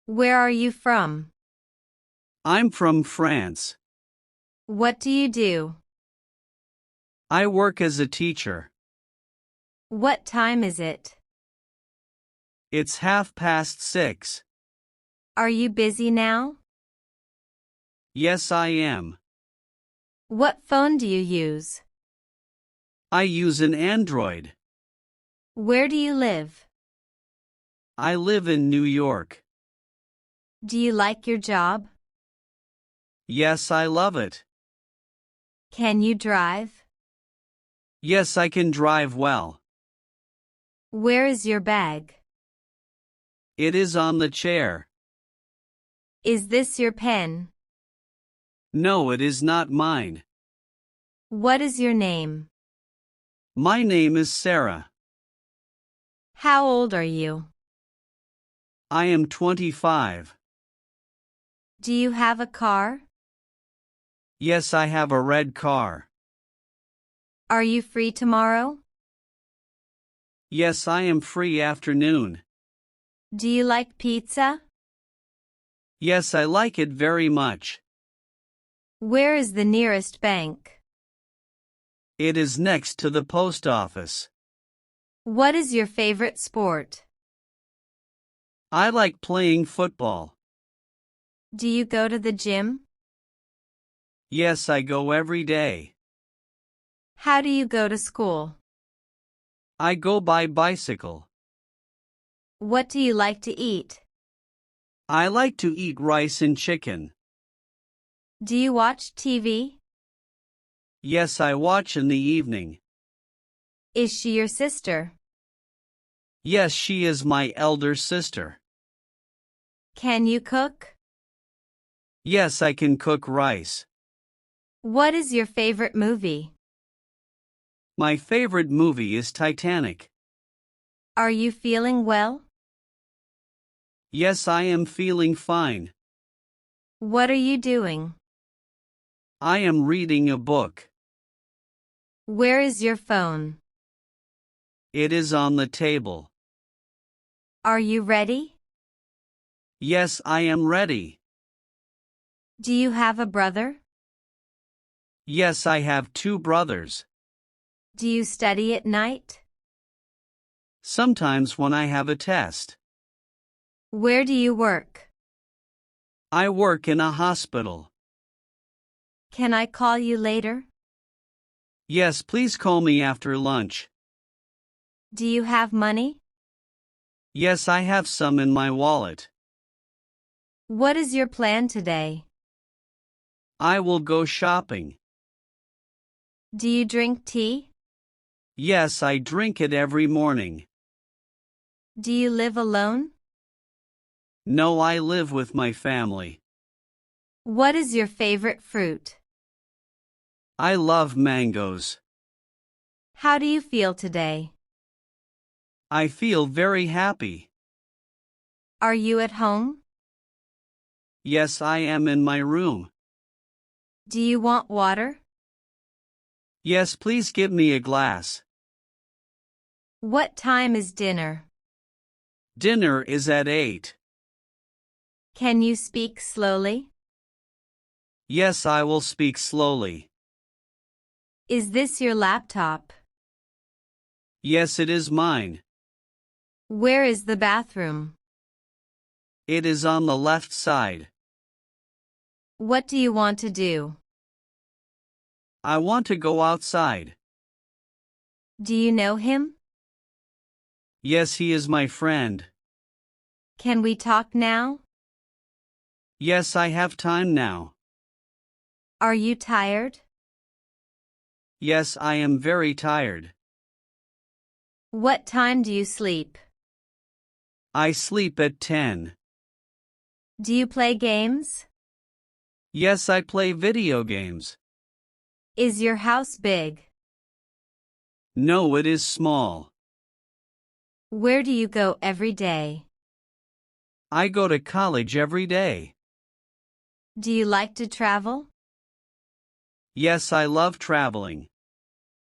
Where are you from? I'm from France. What do you do? I work as a teacher. What time is it? It's 6:30. Are you busy now? Yes, I am. What phone do you use? I use an Android. Where do you live? I live in New York. Do you like your job? Yes, I love it. Can you drive? Yes, I can drive well. Where is your bag? It is on the chair. Is this your pen? No, it is not mine. What is your name? My name is Sarah. How old are you? I am 25. Do you have a car? Yes, I have a red car. Are you free tomorrow? Yes, I am free afternoon. Do you like pizza? Yes, I like it very much. Where is the nearest bank? It is next to the post office. What is your favorite sport? I like playing football. Do you go to the gym? Yes, I go every day. How do you go to school? I go by bicycle. What do you like to eat? I like to eat rice and chicken. Do you watch TV? Yes, I watch in the evening. Is she your sister? Yes, she is my elder sister. Can you cook? Yes, I can cook rice. What is your favorite movie? My favorite movie is Titanic. Are you feeling well? Yes, I am feeling fine. What are you doing? I am reading a book. Where is your phone? It is on the table. Are you ready? Yes, I am ready. Do you have a brother? Yes, I have 2 brothers. Do you study at night? Sometimes when I have a test. Where do you work? I work in a hospital. Can I call you later? Yes, please call me after lunch. Do you have money? Yes, I have some in my wallet. What is your plan today? I will go shopping. Do you drink tea? Yes, I drink it every morning. Do you live alone? No, I live with my family. What is your favorite fruit? I love mangoes. How do you feel today? I feel very happy. Are you at home? Yes, I am in my room. Do you want water? Yes, please give me a glass. What time is dinner? Dinner is at 8. Can you speak slowly? Yes, I will speak slowly. Is this your laptop? Yes, it is mine. Where is the bathroom? It is on the left side. What do you want to do? I want to go outside. Do you know him? Yes, he is my friend. Can we talk now? Yes, I have time now. Are you tired? Yes, I am very tired. What time do you sleep? I sleep at 10. Do you play games? Yes, I play video games. Is your house big? No, it is small. Where do you go every day? I go to college every day. Do you like to travel? Yes, I love traveling.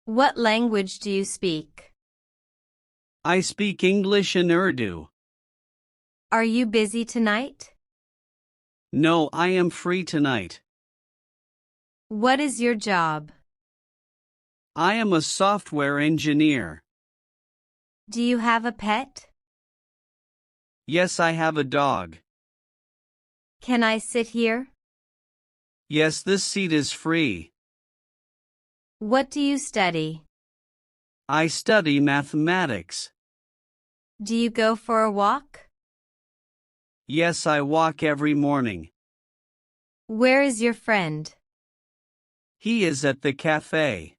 What language do you speak? I speak English and Urdu. Are you busy tonight? No, I am free tonight. What is your job? I am a software engineer. Do you have a pet? Yes, I have a dog. Can I sit here? Yes, this seat is free. What do you study? I study mathematics. Do you go for a walk? Yes, I walk every morning. Where is your friend? He is at the cafe.